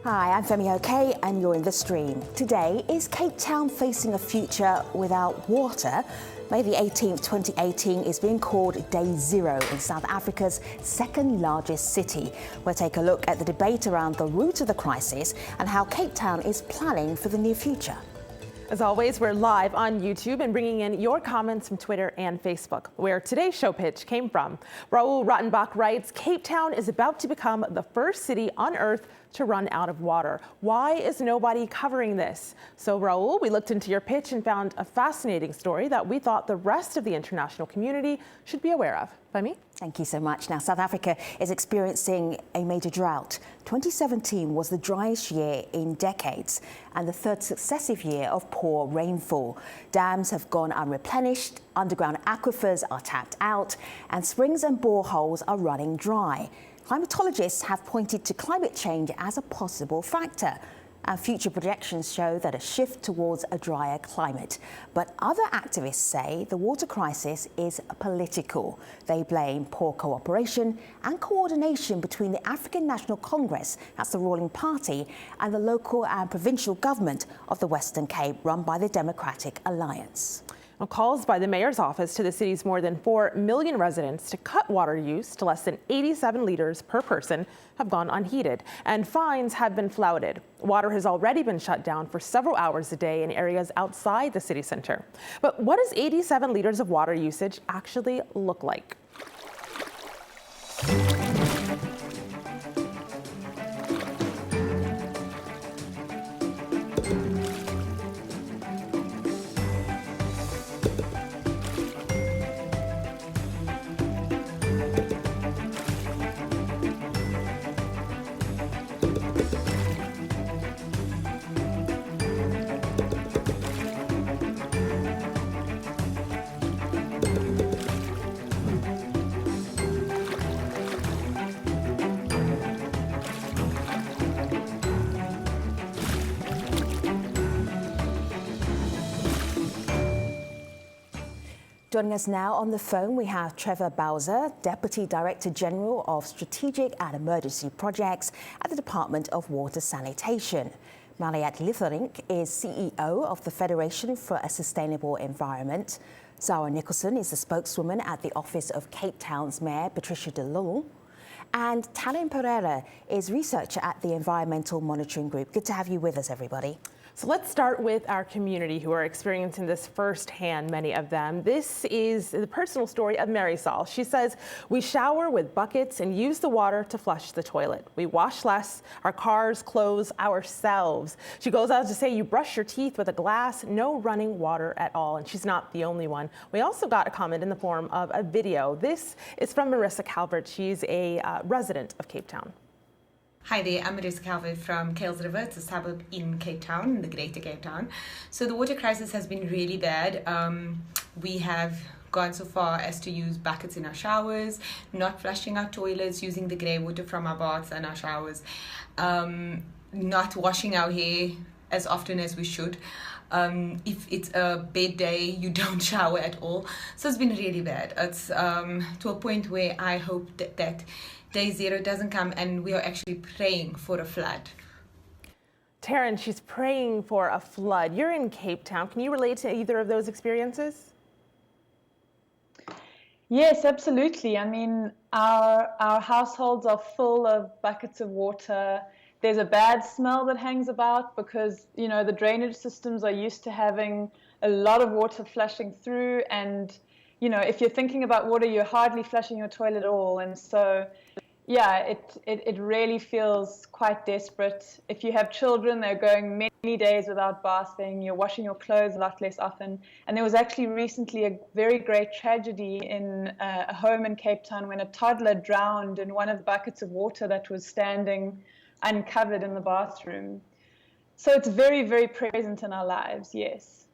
Hi, I'm Femi Oke and you're in The Stream. Today, is Cape Town facing a future without water? May the 18th, 2018 is being called Day Zero in South Africa's second largest city. We'll take a look at the debate around the root of the crisis and how Cape Town is planning for the near future. As always, we're live on YouTube and bringing in your comments from Twitter and Facebook, where today's show pitch came from. Raul Rottenbach writes, Cape Town is about to become the first city on Earth to run out of water. Why is nobody covering this? So Raul, we looked into your pitch and found a fascinating story that we thought the rest of the international community should be aware of. Femi? Thank you so much. Now, South Africa is experiencing a major drought. 2017 was the driest year in decades and the third successive year of poor rainfall. Dams have gone unreplenished, underground aquifers are tapped out, and springs and boreholes are running dry. Climatologists have pointed to climate change as a possible factor. And future projections show that a shift towards a drier climate. But other activists say the water crisis is political. They blame poor cooperation and coordination between the African National Congress, that's the ruling party, and the local and provincial government of the Western Cape, run by the Democratic Alliance. Well, calls by the mayor's office to the city's more than 4 million residents to cut water use to less than 87 litres per person have gone unheeded, and fines have been flouted. Water has already been shut down for several hours a day in areas outside the city centre. But what does 87 litres of water usage actually look like? Joining us now on the phone, we have Trevor Bowser, Deputy Director General of Strategic and Emergency Projects at the Department of Water Sanitation. Mariette Litherink is CEO of the Federation for a Sustainable Environment. Zara Nicholson is the spokeswoman at the Office of Cape Town's Mayor, Patricia de Lille. And Talin Pereira is researcher at the Environmental Monitoring Group. Good to have you with us, everybody. So let's start with our community who are experiencing this firsthand, many of them. This is the personal story of Marisol. She says, we shower with buckets and use the water to flush the toilet. We wash less, our cars, clothes, ourselves. She goes on to say, you brush your teeth with a glass, no running water at all. And she's not the only one. We also got a comment in the form of a video. This is from Marissa Calvert. She's a resident of Cape Town. Hi there, I'm Marissa Calvert from Kales River. It's a suburb in Cape Town, in the Greater Cape Town. So the water crisis has been really bad. We have gone so far as to use buckets in our showers, not flushing our toilets, using the grey water from our baths and our showers, not washing our hair as often as we should. If it's a bad day, you don't shower at all. So it's been really bad. It's to a point where I hope that Day Zero doesn't come and we are actually praying for a flood. Taryn, she's praying for a flood. You're in Cape Town. Can you relate to either of those experiences? Yes, absolutely. I mean, our households are full of buckets of water. There's a bad smell that hangs about because, you know, the drainage systems are used to having a lot of water flushing through. And, you know, if you're thinking about water, you're hardly flushing your toilet at all. And so, yeah, it really feels quite desperate. If you have children, they're going many days without bathing. You're washing your clothes a lot less often. And there was actually recently a very great tragedy in a home in Cape Town when a toddler drowned in one of the buckets of water that was standing uncovered in the bathroom. So it's very, very present in our lives, yes.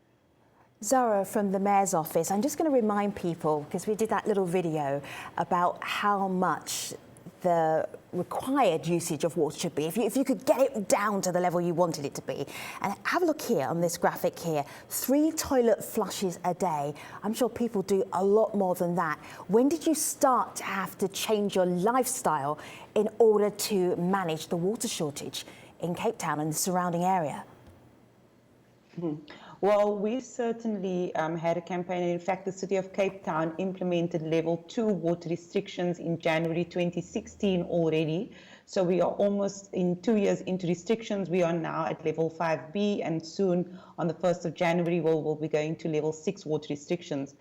Zara, from the Mayor's office, I'm just going to remind people, because we did that little video about how much the required usage of water should be, if you could get it down to the level you wanted it to be. And have a look here on this graphic here, 3 toilet flushes a day. I'm sure people do a lot more than that. When did you start to have to change your lifestyle in order to manage the water shortage in Cape Town and the surrounding area? Well, we certainly had a campaign. In fact, the City of Cape Town implemented level 2 water restrictions in January 2016 already. So we are almost in 2 years into restrictions. We are now at level 5B, and soon on the 1st of January, we'll be going to level 6 water restrictions.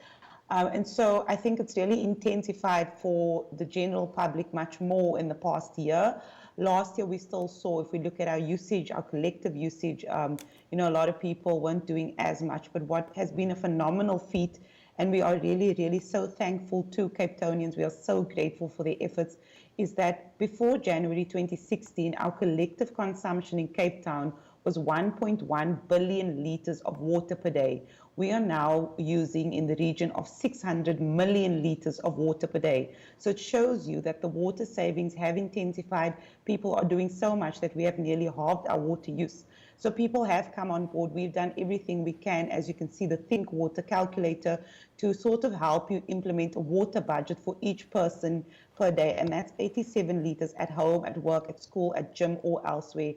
And so I think it's really intensified for the general public much more in the past year. Last year, we still saw, if we look at our usage, our collective usage, a lot of people weren't doing as much. But what has been a phenomenal feat, and we are really, really so thankful to Cape Townians, we are so grateful for their efforts, is that before January 2016, our collective consumption in Cape Town was 1.1 billion litres of water per day. We are now using in the region of 600 million litres of water per day. So it shows you that the water savings have intensified. People are doing so much that we have nearly halved our water use. So people have come on board. We've done everything we can, as you can see, the Think Water calculator, to sort of help you implement a water budget for each person per day. And that's 87 litres at home, at work, at school, at gym, or elsewhere.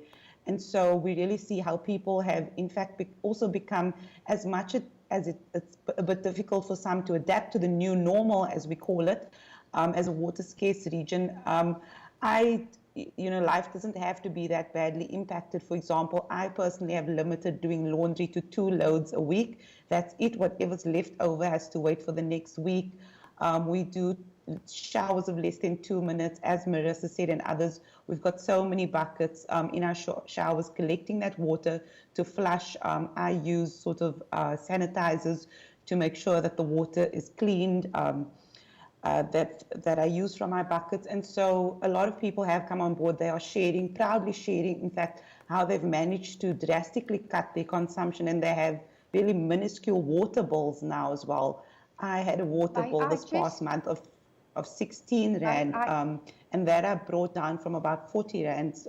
And so we really see how people have, in fact, also become, as much as it's a bit difficult for some to adapt to the new normal, as we call it, as a water scarce region. Life doesn't have to be that badly impacted. For example, I personally have limited doing laundry to 2 loads a week. That's it. Whatever's left over has to wait for the next week. We do showers of less than 2 minutes, as Marissa said, and others. We've got so many buckets in our showers collecting that water to flush. I use sort of sanitizers to make sure that the water is cleaned, that I use from my buckets. And so a lot of people have come on board. They are proudly sharing, in fact, how they've managed to drastically cut their consumption, and they have really minuscule water bills now as well. I had a water bill this past month of 16 Rand, and that I brought down from about 40 Rand.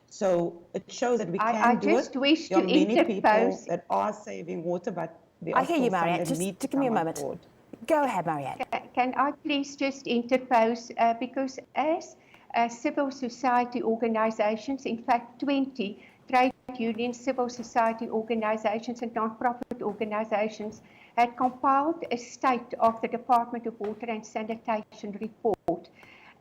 So it shows that we can do it. There are many people that are saving water, but there are I hear you, Mariette. Just give me a moment. Go ahead, Mariette. Can I please just interpose? Because as civil society organisations, in fact 20 trade unions, civil society organisations and non-profit organisations had compiled a state of the Department of Water and Sanitation report.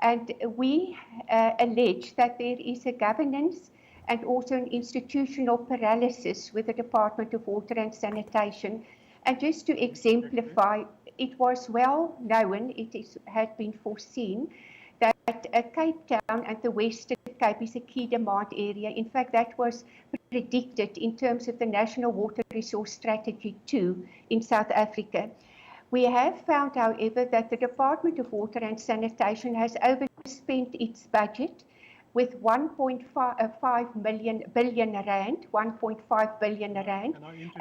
And we allege that there is a governance and also an institutional paralysis with the Department of Water and Sanitation. And just to exemplify, it was well known, had been foreseen, that Cape Town and the Western Cape is a key demand area. In fact, that was predicted in terms of the National Water Resource Strategy 2 in South Africa. We have found, however, that the Department of Water and Sanitation has overspent its budget with 1.5 billion rand,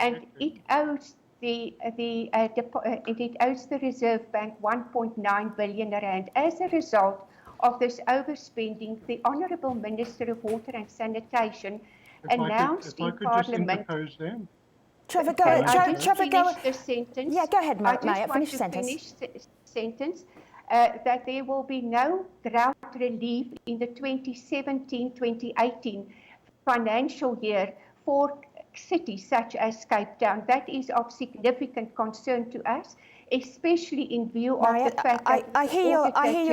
and it owes it owes the Reserve Bank 1.9 billion rand. As a result of this overspending, the Honourable Minister of Water and Sanitation announced in Parliament. Trevor, go ahead. Trevor, go ahead. Yeah, go ahead, Mariette. Finish the sentence. That there will be no drought relief in the 2017-2018 financial year for cities such as Cape Town. That is of significant concern to us, especially in view of the fact that I hear your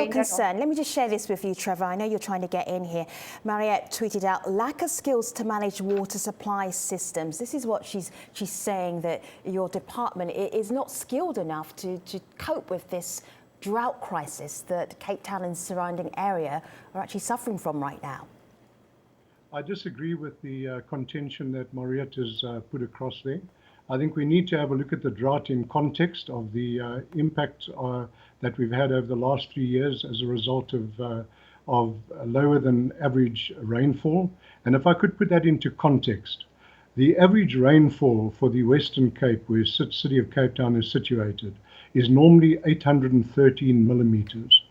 concern. Let me just share this with you, Trevor. I know you're trying to get in here. Mariette tweeted out, lack of skills to manage water supply systems. This is what she's saying, that your department is not skilled enough to cope with this drought crisis that Cape Town and surrounding area are actually suffering from right now. I disagree with the contention that Mariette has put across there. I think we need to have a look at the drought in context of the impact that we've had over the last 3 years as a result of lower than average rainfall. And if I could put that into context, the average rainfall for the Western Cape, where the city of Cape Town is situated, is normally 813 millimeters.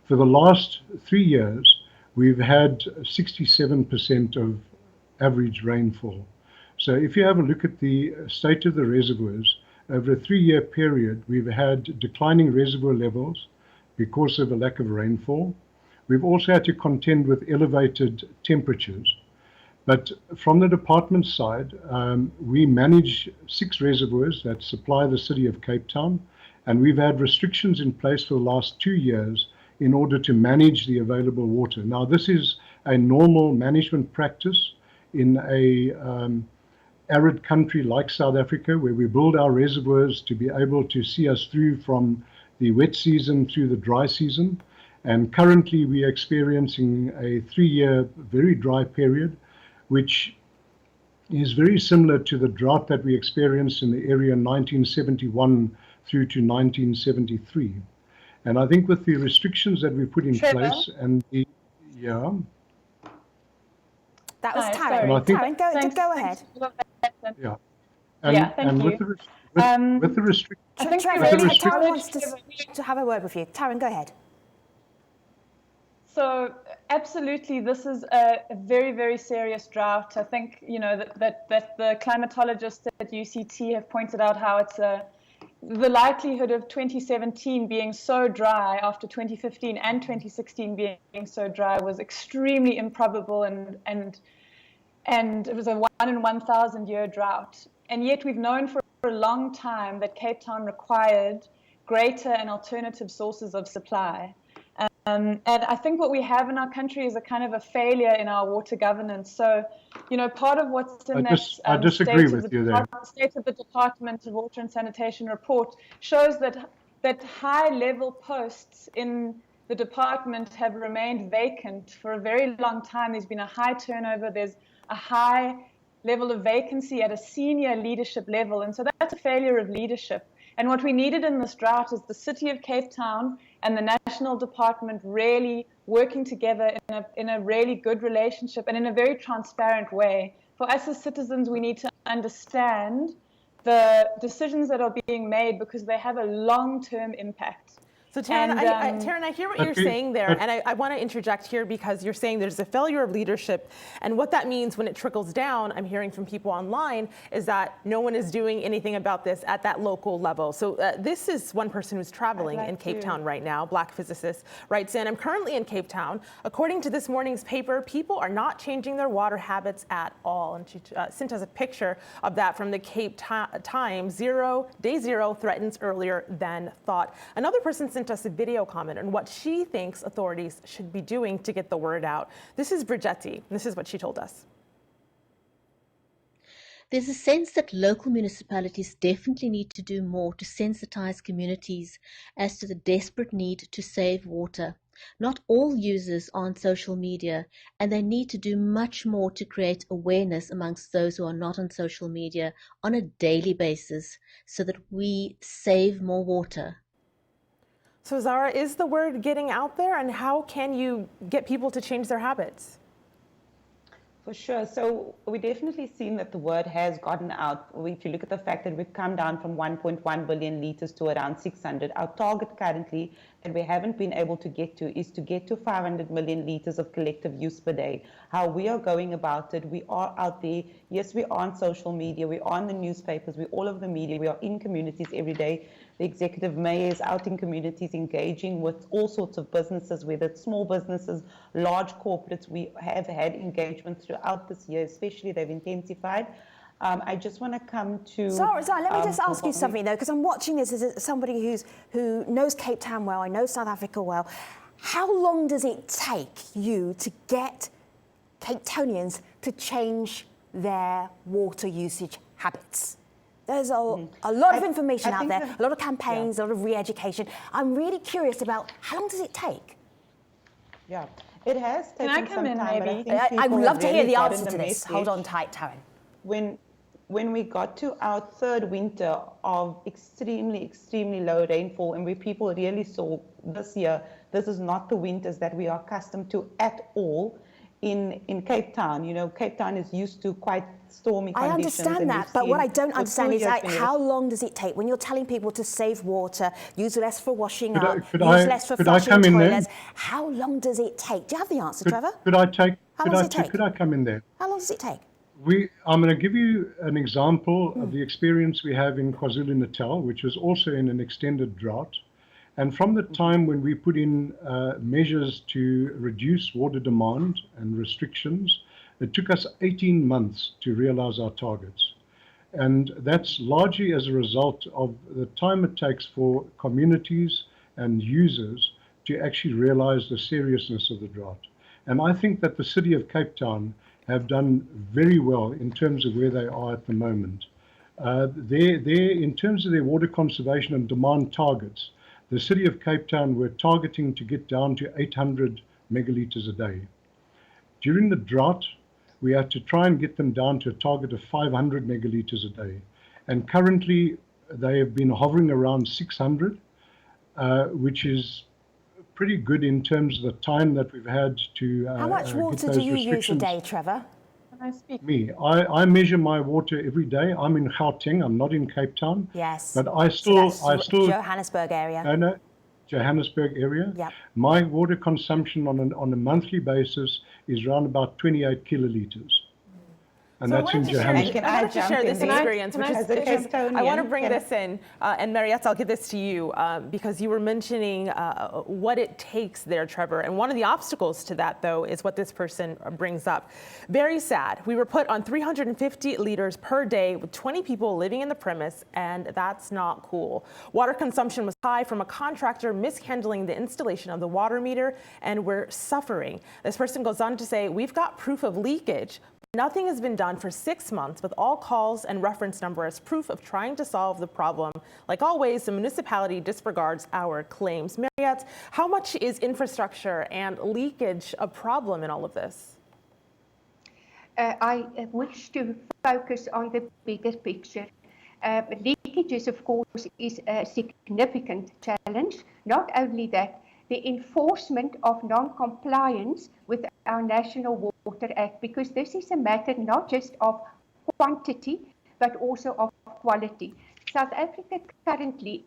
For the last 3 years, we've had 67% of average rainfall. So if you have a look at the state of the reservoirs, over a 3-year period, we've had declining reservoir levels because of a lack of rainfall. We've also had to contend with elevated temperatures. But from the department side, we manage 6 reservoirs that supply the city of Cape Town, and we've had restrictions in place for the last 2 years in order to manage the available water. Now, this is a normal management practice in a arid country like South Africa, where we build our reservoirs to be able to see us through from the wet season through the dry season. And currently we are experiencing a 3-year very dry period, which is very similar to the drought that we experienced in the area in 1971 through to 1973. And I think with the restrictions that we put in place and the, yeah. That was Hi, Taryn. sorry. Taryn, go ahead. Yeah. Thank you. With the restrictions, I think Taryn wants to have a word with you. Taryn, go ahead. So absolutely, this is a very, very serious drought. I think, you know, that the climatologists at UCT have pointed out how it's the likelihood of 2017 being so dry after 2015 and 2016 being so dry was extremely improbable, and it was a 1 in 1,000 year drought. And yet we've known for a long time that Cape Town required greater and alternative sources of supply. And I think what we have in our country is a kind of a failure in our water governance. So, you know, part of what's in I disagree with you there. State of the Department of Water and Sanitation report shows that high-level posts in the department have remained vacant for a very long time. There's been a high turnover. There's a high level of vacancy at a senior leadership level. And so that's a failure of leadership. And what we needed in this drought is the city of Cape Town and the national department really working together in a really good relationship and in a very transparent way. For us as citizens, we need to understand the decisions that are being made because they have a long-term impact. So Taryn, Taryn, I hear what you're saying there, and I want to interject here because you're saying there's a failure of leadership, and what that means when it trickles down, I'm hearing from people online, is that no one is doing anything about this at that local level. So this is one person who's traveling in Cape Town right now, Black physicist, writes in, I'm currently in Cape Town. According to this morning's paper, people are not changing their water habits at all. And she sent us a picture of that from the Cape Times. Day zero threatens earlier than thought. Another person sent us a video comment on what she thinks authorities should be doing to get the word out. This is Brigetti. This is what she told us. There's a sense that local municipalities definitely need to do more to sensitize communities as to the desperate need to save water. Not all users are on social media, and they need to do much more to create awareness amongst those who are not on social media on a daily basis so that we save more water. So Zara, is the word getting out there, and how can you get people to change their habits? For sure. So we've definitely seen that the word has gotten out. If you look at the fact that we've come down from 1.1 billion litres to around 600, our target currently that we haven't been able to get to is to get to 500 million litres of collective use per day. How we are going about it, we are out there. Yes, we are on social media, we are on the newspapers, we're all over the media, we are in communities every day. The executive mayor is out in communities engaging with all sorts of businesses, whether it's small businesses, large corporates. We have had engagement throughout this year, especially they've intensified. I just want to come to... Zara, let me just ask you something, though, because I'm watching this as somebody who knows Cape Town well, I know South Africa well. How long does it take you to get Cape Townians to change their water usage habits? There's a lot of information out there, a lot of campaigns, a lot of re-education. I'm really curious about how long does it take? Yeah, it has taken Can I come in, time. maybe? I would love to hear the answer to this. Hold on tight, Taryn. When we got to our third winter of extremely low rainfall, and where people really saw this year, this is not the winters that we are accustomed to at all in Cape Town. You know, Cape Town is used to quite stormy conditions. I understand that, but what I don't understand is like, how long does it take when you're telling people to save water, use less for washing up, use less for flushing toilets? How long does it take? Do you have the answer, Trevor? Could I come in there? How long does it take? I'm going to give you an example of the experience we have in KwaZulu-Natal, which was also in an extended drought. And from the time when we put in measures to reduce water demand and restrictions, It took us 18 months to realize our targets. And that's largely as a result of the time it takes for communities and users to actually realize the seriousness of the drought. And I think that the City of Cape Town have done very well in terms of where they are at the moment. In terms of their water conservation and demand targets, the City of Cape Town were targeting to get down to 800 megalitres a day. During the drought, we had to try and get them down to a target of 500 megalitres a day. And currently, they have been hovering around 600, which is pretty good in terms of the time that we've had to How much water do you use a day, Trevor? Can I speak? Me, I measure my water every day. I'm in Gauteng. I'm not in Cape Town. Yes. But I still, Johannesburg area. No, Johannesburg area. Yep. My water consumption on a monthly basis is around about 28 kilolitres. And So that's in Johannesburg. I wanted to share this experience, which is, I want to bring this in, and Mariette, I'll give this to you, because you were mentioning what it takes there, Trevor, and one of the obstacles to that, though, is what this person brings up. Very sad. We were put on 350 liters per day with 20 people living in the premise, and that's not cool. Water consumption was high from a contractor mishandling the installation of the water meter, and we're suffering. This person goes on to say, we've got proof of leakage. Nothing has been done for 6 months with all calls and reference number as proof of trying to solve the problem. Like always, the municipality disregards our claims. Mariette, how much is infrastructure and leakage a problem in all of this? I wish to focus on the bigger picture. Leakages, of course, is a significant challenge. Not only that, the enforcement of non-compliance with our National Water Act, because this is a matter not just of quantity, but also of quality. South Africa currently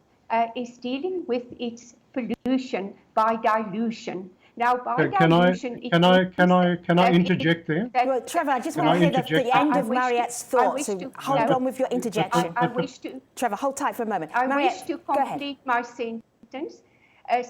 is dealing with its pollution by dilution. Now, by dilution, can I interject there? Well, Trevor, I just want to hear the end of Mariette's thoughts. So hold on with your interjection. Trevor, hold tight for a moment. I wish to complete my sentence.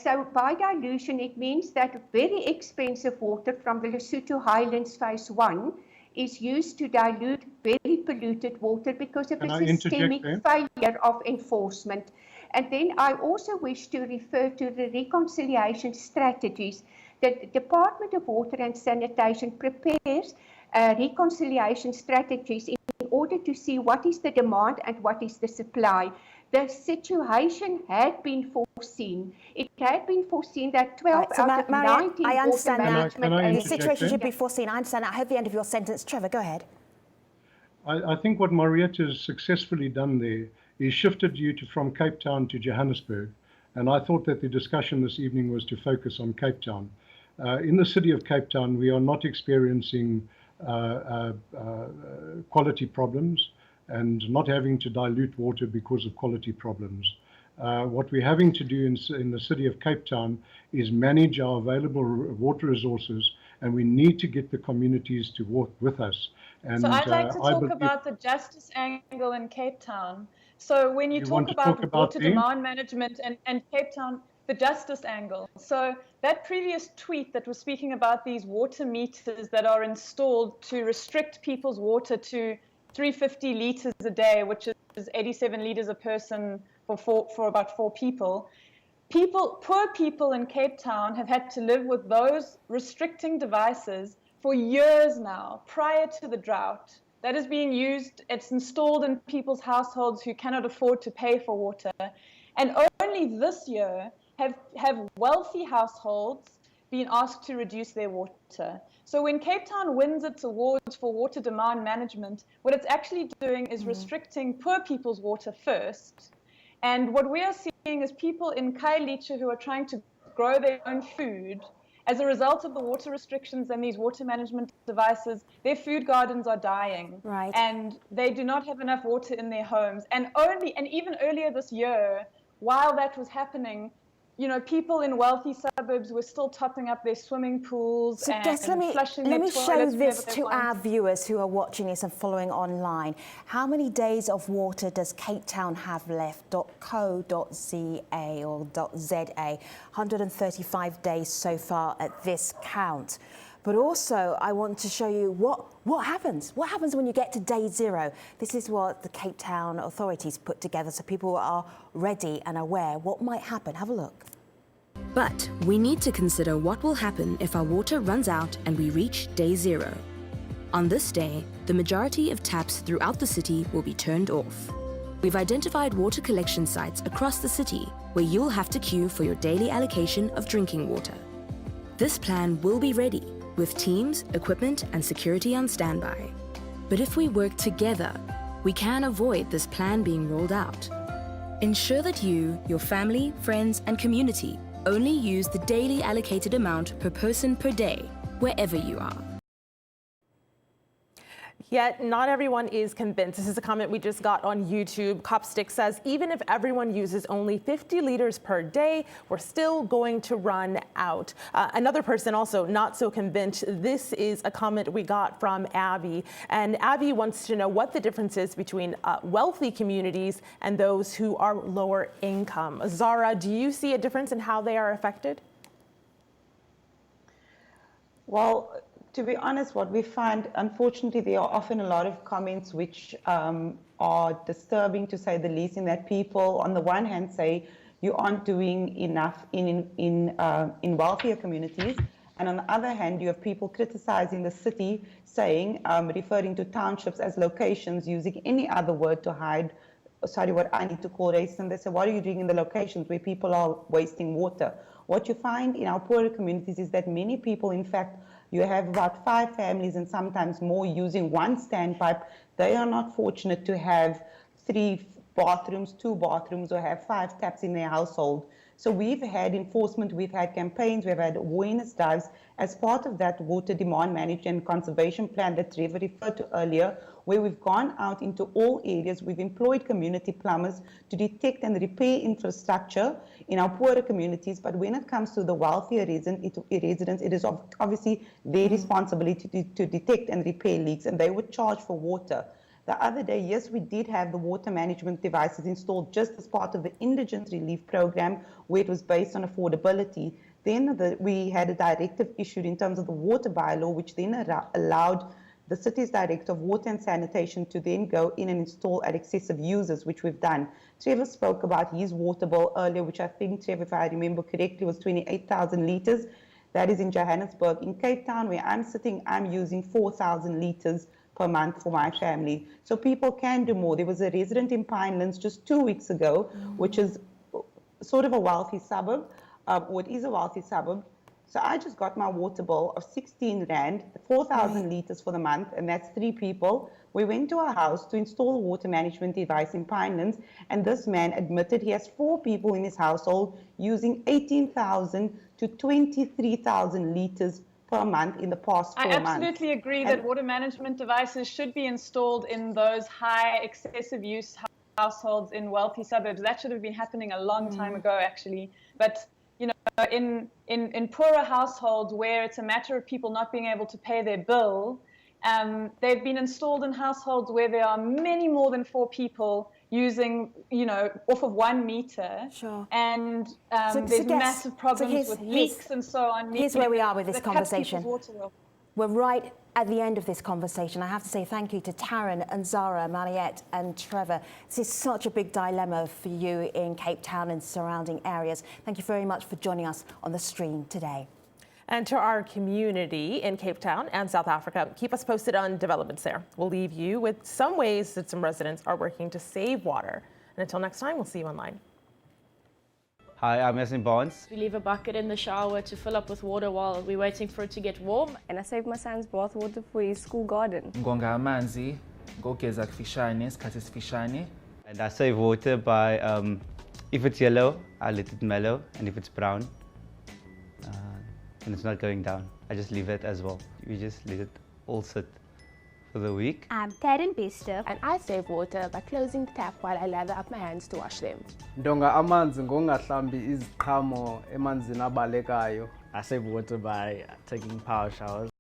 So by dilution, it means that very expensive water from the Lesotho Highlands Phase 1 is used to dilute very polluted water because of a systemic failure of enforcement. And then I also wish to refer to the reconciliation strategies. The Department of Water and Sanitation prepares reconciliation strategies in order to see what is the demand and what is the supply. The situation had been foreseen. It had been foreseen that 12 out of 19 I understand that. The situation should be foreseen. I understand that. I heard the end of your sentence. Trevor, go ahead. I think what Mariette has successfully done there is shifted you from Cape Town to Johannesburg. And I thought that the discussion this evening was to focus on Cape Town. In the city of Cape Town, we are not experiencing quality problems and not having to dilute water because of quality problems. What we're having to do in the city of Cape Town is manage our available water resources, and we need to get the communities to work with us. And, so I'd like to talk about the justice angle in Cape Town. So when you talk about water demand management and Cape Town, the justice angle. So that previous tweet that was speaking about these water meters that are installed to restrict people's water to 350 litres a day, which is 87 litres a person for about 4 people. Poor people in Cape Town have had to live with those restricting devices for years now, prior to the drought. That is being used, it's installed in people's households who cannot afford to pay for water. And only this year have wealthy households been asked to reduce their water. So when Cape Town wins its awards for water demand management, what it's actually doing is restricting poor people's water first. And what we are seeing is people in Khayelitsha who are trying to grow their own food. As a result of the water restrictions and these water management devices, their food gardens are dying. Right. And they do not have enough water in their homes. And even earlier this year, while that was happening, you know, people in wealthy suburbs were still topping up their swimming pools and flushing their toilets. Let me show this to our viewers who are watching this and following online. How many days of water does Cape Town have left? .co.za or .za. 135 days so far at this count. But also, I want to show you what happens. What happens when you get to day zero? This is what the Cape Town authorities put together so people are ready and aware what might happen. Have a look. But we need to consider what will happen if our water runs out and we reach day zero. On this day, the majority of taps throughout the city will be turned off. We've identified water collection sites across the city where you'll have to queue for your daily allocation of drinking water. This plan will be ready with teams, equipment, and security on standby. But if we work together, we can avoid this plan being rolled out. Ensure that you, your family, friends, and community only use the daily allocated amount per person per day, wherever you are. Yet not everyone is convinced. This is a comment we just got on YouTube. Copstick says, even if everyone uses only 50 liters per day, we're still going to run out. Another person also not so convinced. This is a comment we got from Abby. And Abby wants to know what the difference is between wealthy communities and those who are lower income. Zara, do you see a difference in how they are affected? Well, to be honest, what we find, unfortunately, there are often a lot of comments which are disturbing, to say the least, in that people, on the one hand, say you aren't doing enough in wealthier communities, and on the other hand, you have people criticizing the city, saying, referring to townships as locations, using any other word to hide, what I need to call racism. They say, what are you doing in the locations where people are wasting water? What you find in our poorer communities is that many people, in fact, you have about 5 families and sometimes more using one standpipe. They are not fortunate to have 3 bathrooms, 2 bathrooms, or have 5 taps in their household. So we've had enforcement, we've had campaigns, we've had awareness drives as part of that water demand management and conservation plan that Trevor referred to earlier, where we've gone out into all areas. We've employed community plumbers to detect and repair infrastructure in our poorer communities. But when it comes to the wealthier residents, it is obviously their responsibility to detect and repair leaks, and they would charge for water. The other day, yes, we did have the water management devices installed just as part of the indigent relief program, where it was based on affordability. Then we had a directive issued in terms of the water bylaw, which then allowed the city's director of water and sanitation to then go in and install at excessive users, which we've done. Trevor spoke about his water bill earlier, which I think, Trevor, if I remember correctly, was 28,000 litres. That is in Johannesburg. In Cape Town, where I'm sitting, I'm using 4,000 litres per month for my family. So people can do more. There was a resident in Pinelands just 2 weeks ago, which is sort of a wealthy suburb, or it is a wealthy suburb. So I just got my water bill of 16 Rand, 4,000 litres for the month, and that's 3 people. We went to our house to install a water management device in Pinelands, and this man admitted he has 4 people in his household using 18,000 to 23,000 litres per month in the past 4 months. I absolutely agree that water management devices should be installed in those high excessive use households in wealthy suburbs. That should have been happening a long time ago, actually. But you know, in poorer households where it's a matter of people not being able to pay their bill, they've been installed in households where there are many more than 4 people using, you know, off of 1 meter. Sure. And there's massive problems with leaks and so on. Here's where we are with this conversation. Water off. We're right at the end of this conversation. I have to say thank you to Taryn and Zara, Mariette and Trevor. This is such a big dilemma for you in Cape Town and surrounding areas. Thank you very much for joining us on the stream today. And to our community in Cape Town and South Africa, keep us posted on developments there. We'll leave you with some ways that some residents are working to save water. And until next time, we'll see you online. Hi, I'm Yasin Barnes. We leave a bucket in the shower to fill up with water while we're waiting for it to get warm. And I save my son's bath water for his school garden. Ngonga amanzi, ngogeza kufishane, isikhathi esifishane. And I save water by, if it's yellow, I let it mellow, and if it's brown, and it's not going down, I just leave it as well. We just let it all sit for the week. I'm Taryn Bester, and I save water by closing the tap while I lather up my hands to wash them. Ndonga amanzi ngongahlambi iziqhamo emanzini abalekayo. I save water by taking power showers.